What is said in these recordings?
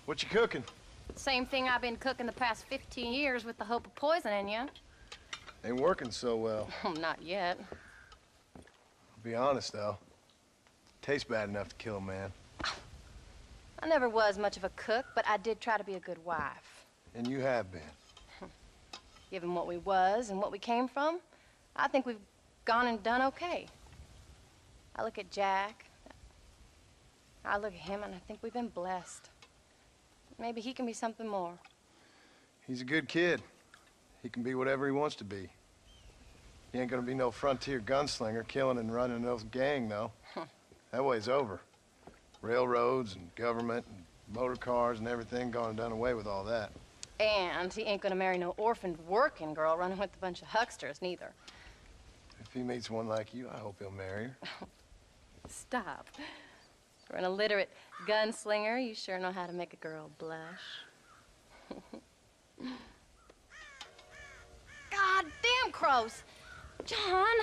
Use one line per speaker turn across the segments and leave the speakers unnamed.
What you cooking?
Same thing I've been cooking the past 15 years with the hope of poisoning you.
Ain't working so well.
Not yet.
I'll be honest, though. Tastes bad enough to kill a man.
I never was much of a cook, but I did try to be a good wife.
And you have been.
Given what we was and what we came from, I think we've gone and done okay. I look at Jack. I look at him, and I think we've been blessed. Maybe he can be something more.
He's a good kid. He can be whatever he wants to be. He ain't gonna be no frontier gunslinger killing and running no gang, though. That way's over. Railroads and government and motor cars and everything gone and done away with all that.
And he ain't gonna marry no orphaned working girl running with a bunch of hucksters, neither.
If he meets one like you, I hope he'll marry her.
Stop. For an illiterate gunslinger, you sure know how to make a girl blush. God damn crows! John!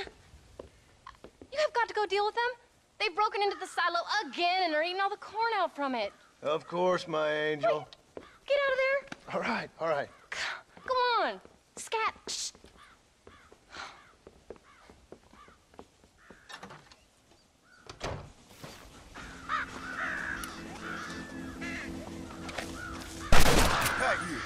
You have got to go deal with them. They've broken into the silo again and are eating all the corn out from it.
Of course, my angel.
Wait. Get out of there.
All right, all right.
Go on. Scat. Shh.
Hey, you.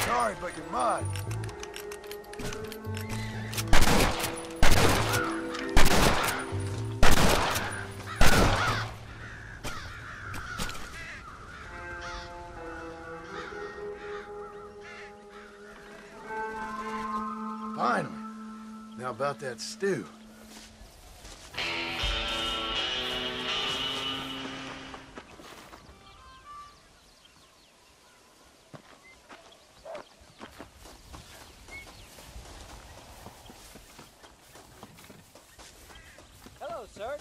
Sorry, but you're mine. Finally. Now about that stew.
Hello, sir.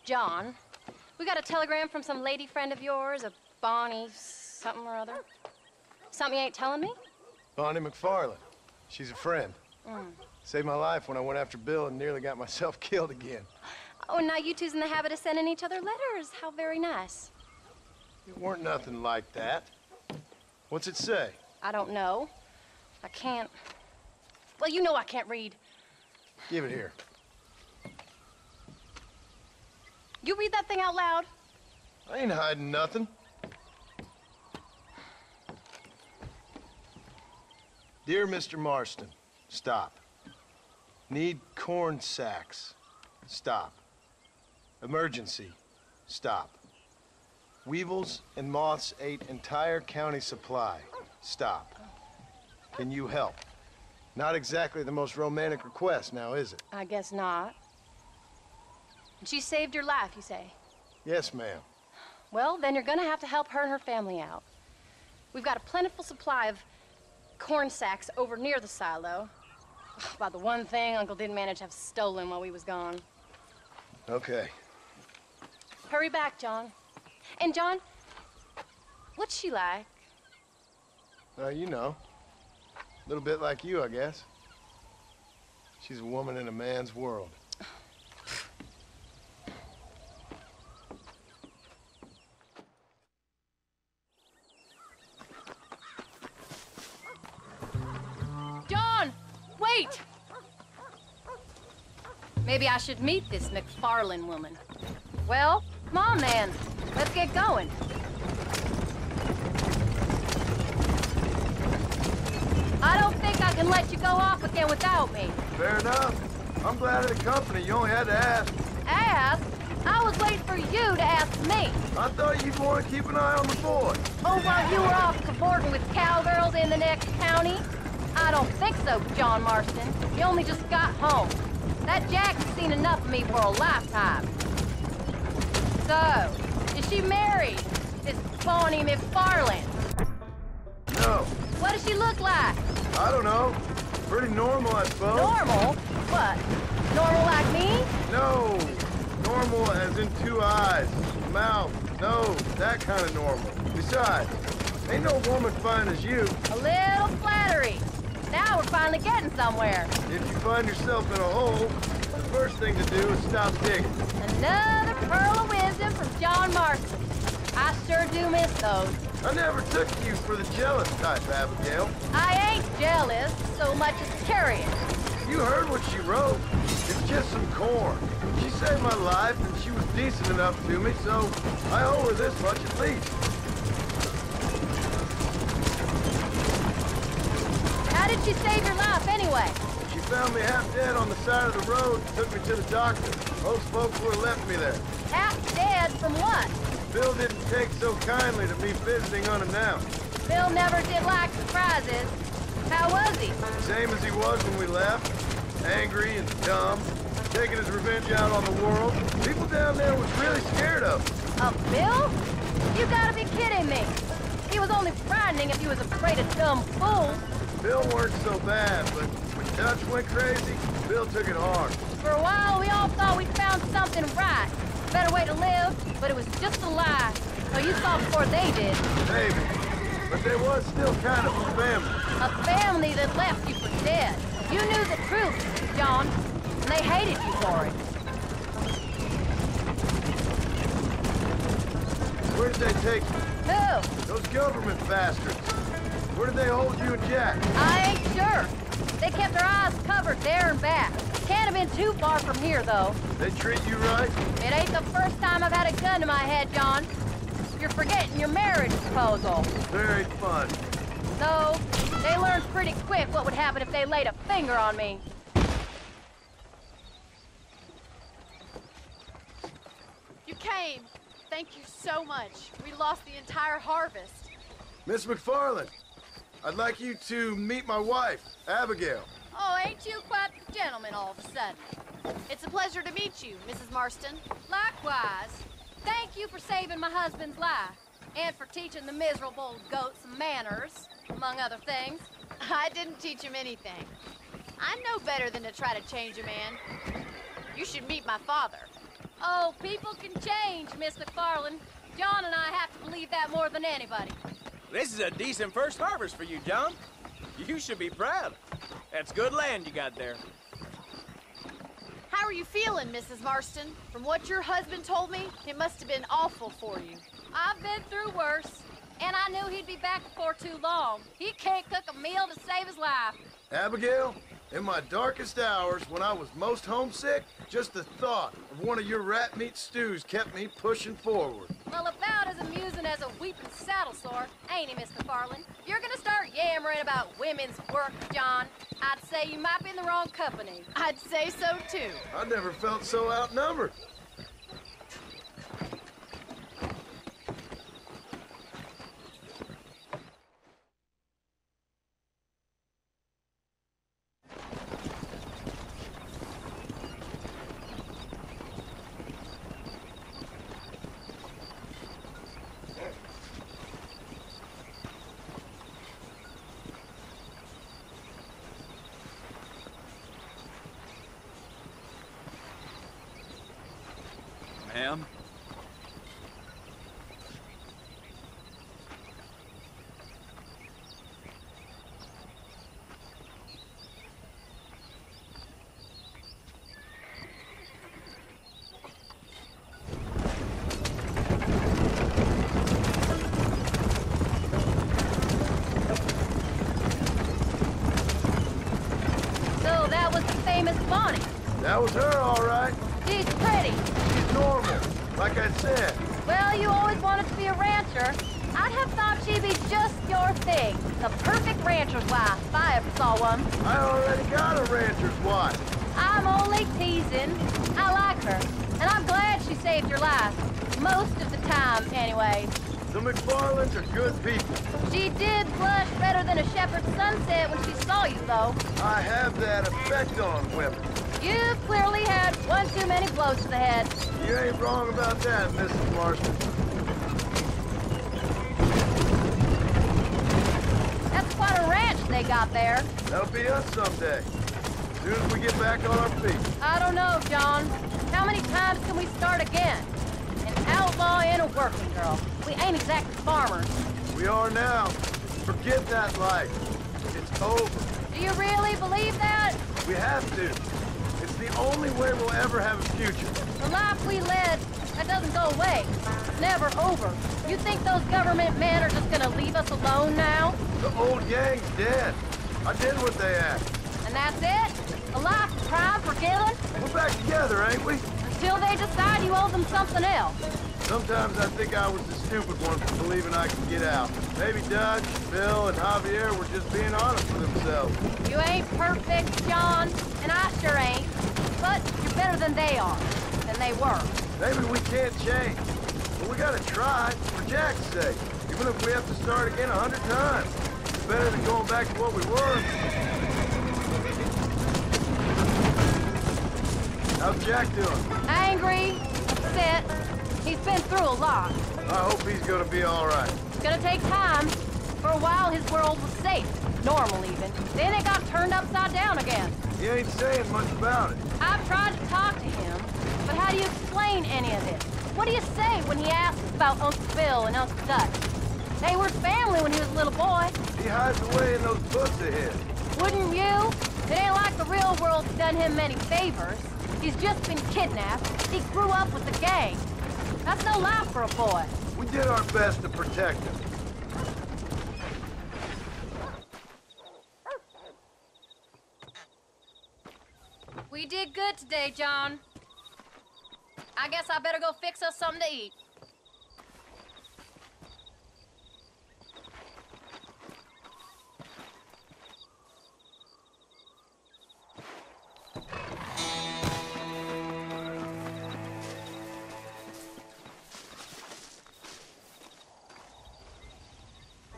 John, we got a telegram from some lady friend of yours, a Bonnie something or other. Something you ain't telling me?
Bonnie Mcfarlane. She's a friend. Saved my life when I went after Bill and nearly got myself killed again.
Oh, and now you two's in the habit of sending each other letters. How very nice.
It weren't nothing like that. What's it say?
I don't know. I can't. Well, you know I can't read.
Give it here.
You read that thing out loud.
I ain't hiding nothing. Dear Mr. Marston, stop. Need corn sacks. Stop. Emergency. Stop. Weevils and moths ate entire county supply. Stop. Can you help? Not exactly the most romantic request now, is it?
I guess not. She saved your life, you say?
Yes, ma'am.
Well, then you're gonna have to help her and her family out. We've got a plentiful supply of corn sacks over near the silo. About the one thing Uncle didn't manage to have stolen while we was gone.
Okay.
Hurry back, John. And John, what's she like?
You know. A little bit like you, I guess. She's a woman in a man's world.
Maybe I should meet this Mcfarlane woman. Well, come on then. Let's get going. I don't think I can let you go off again without me.
Fair enough. I'm glad of the company. You only had to ask.
Ask? I was waiting for you to ask me.
I thought you'd want to keep an eye on the boy.
Oh, while you were off cavorting with cowgirls in the next county? I don't think so, John Marston. You only just got home. That Jack's seen enough of me for a lifetime. So, is she married? This phony Mcfarlane?
No.
What does she look like?
I don't know. Pretty normal, I suppose.
Normal? What? Normal like me?
No. Normal as in 2 eyes, mouth, nose, that kind of normal. Besides, ain't no woman fine as you.
A little flattery. Now we're finally getting somewhere.
If you find yourself in a hole, the first thing to do is stop digging.
Another pearl of wisdom from John Marston. I sure do miss those.
I never took you for the jealous type, Abigail.
I ain't jealous so much as curious.
You heard what she wrote. It's just some corn. She saved my life, and she was decent enough to me, so I owe her this much at least.
How did she save your life, anyway?
She found me half dead on the side of the road and took me to the doctor. Most folks would have left me there.
Half dead from what?
Bill didn't take so kindly to me visiting unannounced.
Bill never did like surprises. How was he?
Same as he was when we left. Angry and dumb. Taking his revenge out on the world. People down there was really scared of him.
Of Bill? You gotta be kidding me. He was only frightening if he was afraid of dumb fools.
Bill weren't so bad, but when Dutch went crazy, Bill took it hard.
For a while, we all thought we'd found something right. Better way to live, but it was just a lie. So you saw before they did.
Maybe. But there was still kind of a family.
A family that left you for dead. You knew the truth, John, and they hated you for it.
Where did they take you?
Who?
Those government bastards. Where did they hold you and Jack?
I ain't sure. They kept their eyes covered there and back. Can't have been too far from here, though.
They treat you right?
It ain't the first time I've had a gun to my head, John. You're forgetting your marriage proposal.
Very fun.
So, they learned pretty quick what would happen if they laid a finger on me.
You came. Thank you so much. We lost the entire harvest.
Miss Mcfarlane, I'd like you to meet my wife, Abigail.
Oh, ain't you quite the gentleman all of a sudden?
It's a pleasure to meet you, Mrs. Marston.
Likewise. Thank you for saving my husband's life. And for teaching the miserable goat some manners, among other things.
I didn't teach him anything. I know better than to try to change a man. You should meet my father.
Oh, people can change, Miss Mcfarlane. John and I have to believe that more than anybody.
This is a decent first harvest for you, John. You should be proud. That's good land you got there.
How are you feeling, Mrs. Marston? From what your husband told me, it must have been awful for you.
I've been through worse, and I knew he'd be back before too long. He can't cook a meal to save his life.
Abigail, in my darkest hours, when I was most homesick, just the thought of one of your rat meat stews kept me pushing forward.
Well, about as amusing as a weeping saddle sore, ain't he, Miss Mcfarlane? You're gonna start yammering about women's work, John. I'd say you might be in the wrong company.
I'd say so, too.
I never felt so outnumbered.
Ma'am?
So that was the famous Bonnie.
That was her, all right.
She's pretty.
She's normal, like I said.
Well, you always wanted to be a rancher. I'd have thought she'd be just your thing. The perfect rancher's wife, if I ever saw one.
I already got a rancher's wife.
I'm only teasing. I like her, and I'm glad she saved your life. Most of the time, anyway.
The Mcfarlanes are good people.
She did blush better than a shepherd's sunset when she saw you, though.
I have that effect on women.
You've clearly had one too many blows to the head.
You ain't wrong about that, Mrs. Marston.
That's quite a ranch they got there.
That'll be us someday. As soon as we get back on our feet.
I don't know, John. How many times can we start again? An outlaw and a working girl. We ain't exactly farmers.
We are now. Forget that life. It's over.
Do you really believe that?
We have to. It's the only way we'll ever have a future.
The life we led, that doesn't go away. It's never over. You think those government men are just gonna leave us alone now?
The old gang's dead. I did what they asked.
And that's it? A life of crime forgiven?
We're back together, ain't we?
Until they decide you owe them something else.
Sometimes I think I was the stupid one for believing I could get out. Maybe Dutch, Bill, and Javier were just being honest with themselves.
You ain't perfect, John, and I sure ain't. But you're better than they are. Than they were.
Maybe we can't change. But we gotta try, for Jack's sake. Even if we have to start again 100 times. It's better than going back to what we were. How's Jack doing?
Angry, upset. He's been through a lot.
I hope he's gonna be all right.
It's gonna take time. For a while, his world was safe. Normal, even. Then it got turned upside down again.
He ain't saying much about it.
I've tried to talk to him, but how do you explain any of this? What do you say when he asks about Uncle Bill and Uncle Dutch? They were family when he was a little boy.
He hides away in those books of his.
Wouldn't you? It ain't like the real world's done him many favors. He's just been kidnapped. He grew up with the gang. That's no life for a boy.
We did our best to protect him.
We did good today, John. I guess I better go fix us something to eat.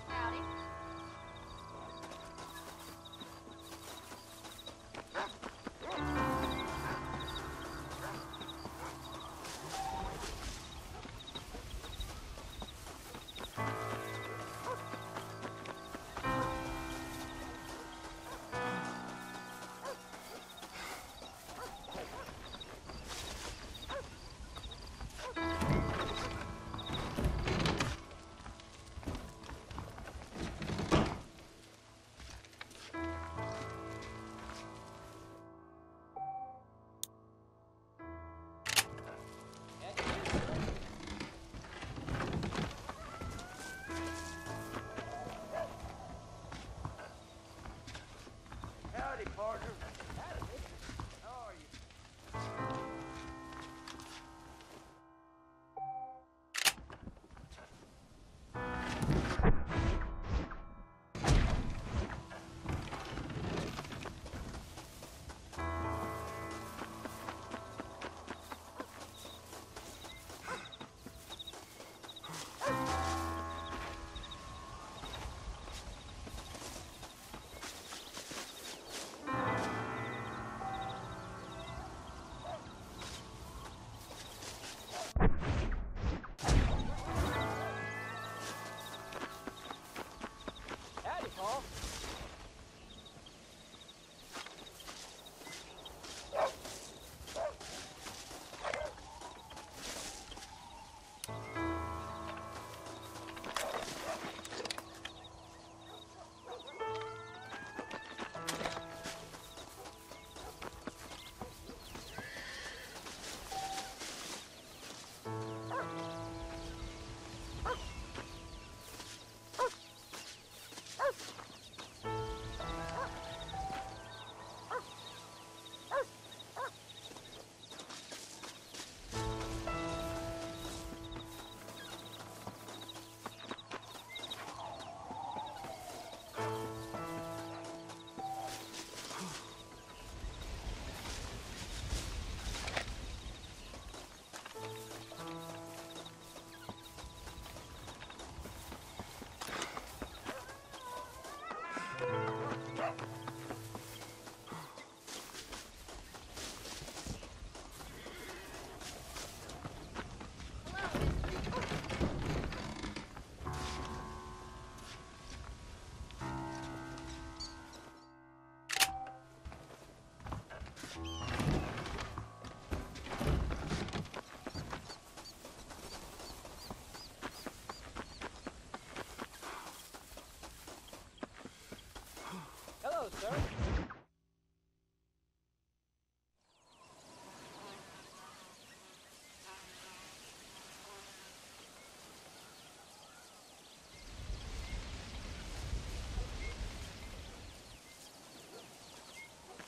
Howdy.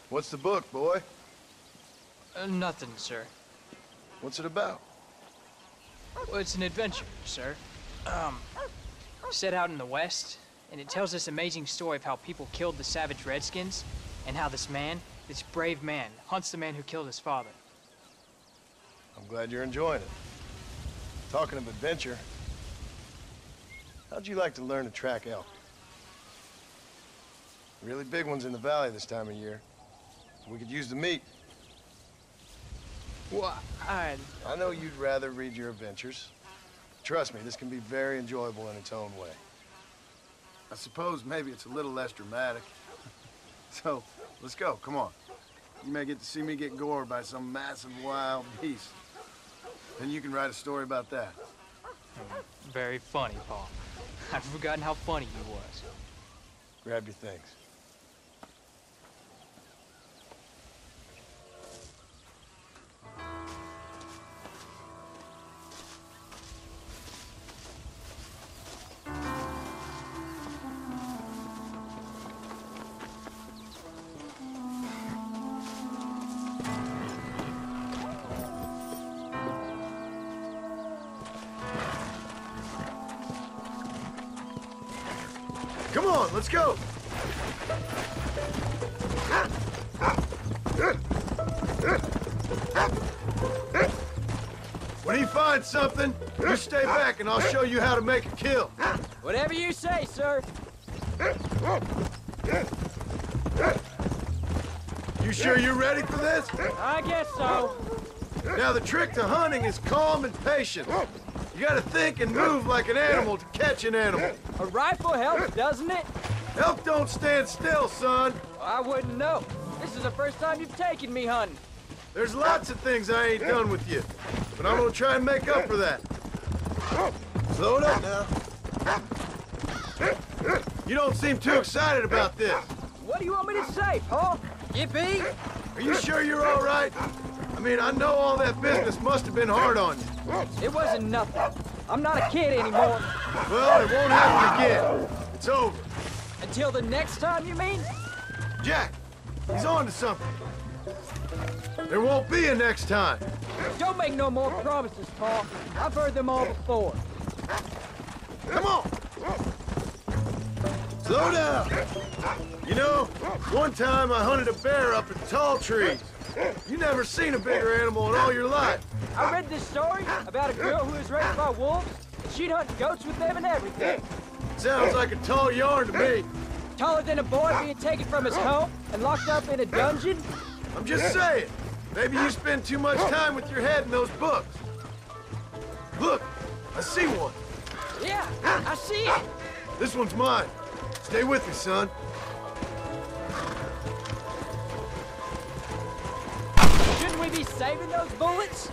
What's the book, boy?
Nothing, sir.
What's it about?
Well, it's an adventure, sir. Set out in the West, and it tells this amazing story of how people killed the savage Redskins, and how this man, this brave man, hunts the man who killed his father.
I'm glad you're enjoying it. Talking of adventure, how'd you like to learn to track elk? Really big ones in the valley this time of year. We could use the meat.
Well,
I know you'd rather read your adventures. Trust me, this can be very enjoyable in its own way. I suppose maybe it's a little less dramatic. So, let's go, come on. You may get to see me get gored by some massive wild beast. Then you can write a story about that.
Very funny, Paul. I've forgotten how funny you was.
Grab your things. Come on, let's go! When he finds something, you stay back and I'll show you how to make a kill.
Whatever you say, sir.
You sure you're ready for this?
I guess so.
Now, the trick to hunting is calm and patience. You gotta think and move like an animal to catch an animal.
A rifle helps, doesn't it?
Elk don't stand still, son.
I wouldn't know. This is the first time you've taken me hunting.
There's lots of things I ain't done with you, but I'm gonna try and make up for that. Slow it up now. You don't seem too excited about this.
What do you want me to say, Paul? Yippee?
Are you sure you're all right? I mean, I know all that business must have been hard on you.
It wasn't nothing. I'm not a kid anymore.
Well, it won't happen again. It's over.
Until the next time, you mean?
Jack, he's on to something. There won't be a next time.
Don't make no more promises, Paul. I've heard them all before.
Come on. Slow down. You know, one time I hunted a bear up in tall trees. You never seen a bigger animal in all your life.
I read this story about a girl who was raised by wolves, and she'd hunt goats with them and everything.
Sounds like a tall yarn to me.
Taller than a boy being taken from his home and locked up in a dungeon?
I'm just saying. Maybe you spend too much time with your head in those books. Look, I see one.
Yeah, I see it.
This one's mine. Stay with me, son.
Shouldn't we be saving those bullets?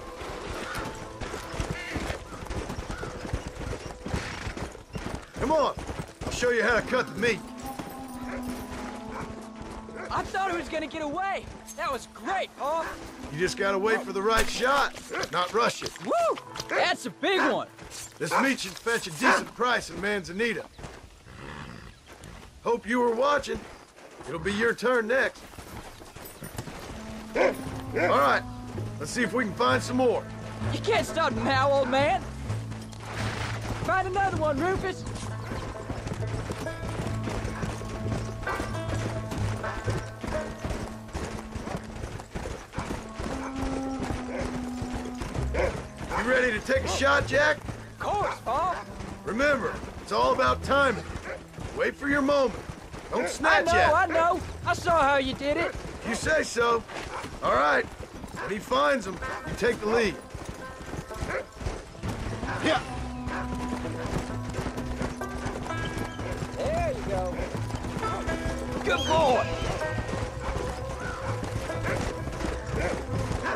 Come on. I'll show you how to cut the meat.
I thought he was gonna get away. That was great, Paul.
You just gotta wait for the right shot, not rush it.
Woo! That's a big one.
This meat should fetch a decent price in Manzanita. Hope you were watching. It'll be your turn next. All right, let's see if we can find some more.
You can't stop now, old man. Find another one, Rufus.
You ready to take a shot, Jack?
Of course, Paul.
Remember, it's all about timing. Wait for your moment. Don't snatch at it.
I know. I saw how you did it.
You say so. All right. When he finds them, you take the lead. Yeah.
There you go. Good boy.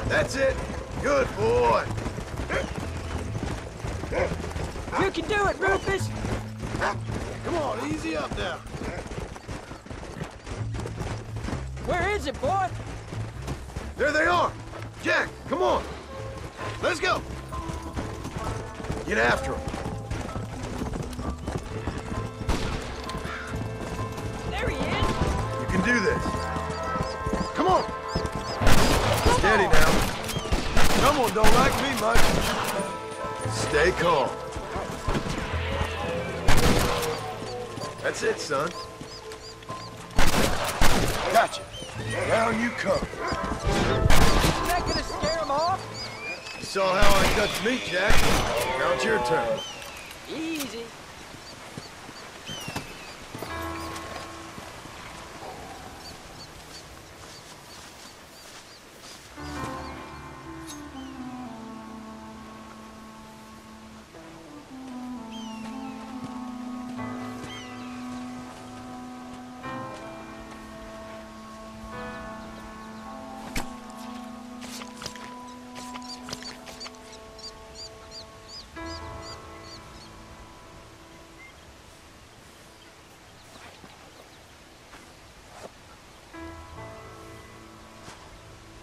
That's it. Good boy.
You can do it, Rufus.
Come on, easy up now.
Where is it, boy?
There they are. Jack, come on. Let's go. Get after him.
There he is.
You can do this. Come on! Steady now. Someone don't like me much. Stay calm. That's it, son. Gotcha. Down you come.
Is that gonna scare him off?
You saw how I cut meat, Jack. Now it's your turn.
Easy.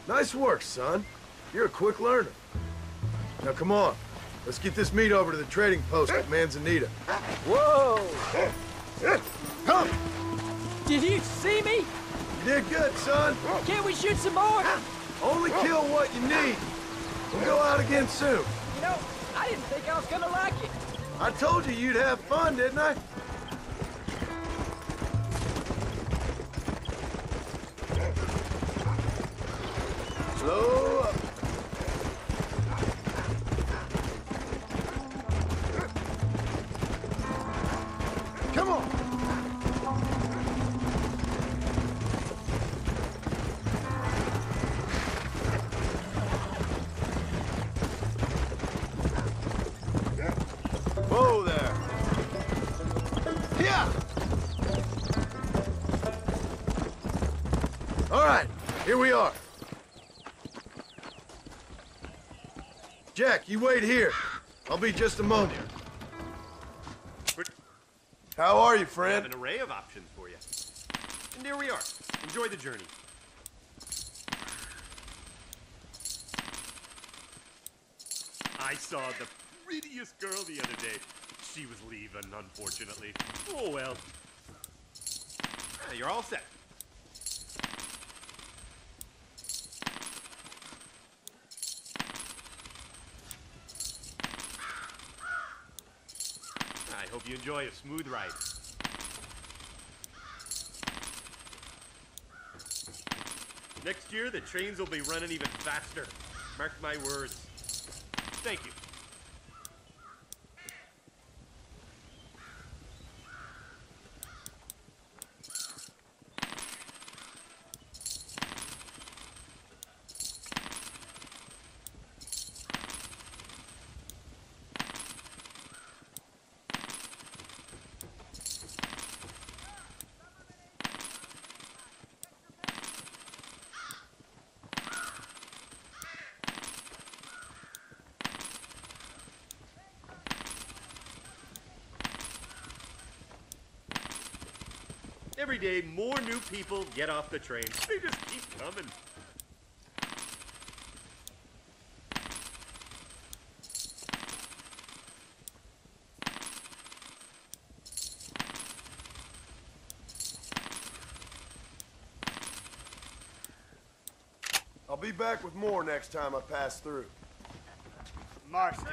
Nice work, son. You're a quick learner. Now come on. Let's get this meat over to the trading post at Manzanita.
Whoa!
Come!
Did you see me?
You did good, son.
Can't we shoot some more?
Only kill what you need. We'll go out again soon.
You know, I didn't think I was gonna like it.
I told you you'd have fun, didn't I? Slow up. Come on. Whoa there. Yeah. All right, here we are. Jack, you wait here. I'll be just a moment. How are you,
I
friend?
have an array of options for you. And here we are. Enjoy the journey. I saw the prettiest girl the other day. She was leaving, unfortunately. Oh, well. You're all set. I hope you enjoy a smooth ride. Next year, the trains will be running even faster. Mark my words. Thank you. Every day, more new people get off the train. They just keep coming.
I'll be back with more next time I pass through.
Marston.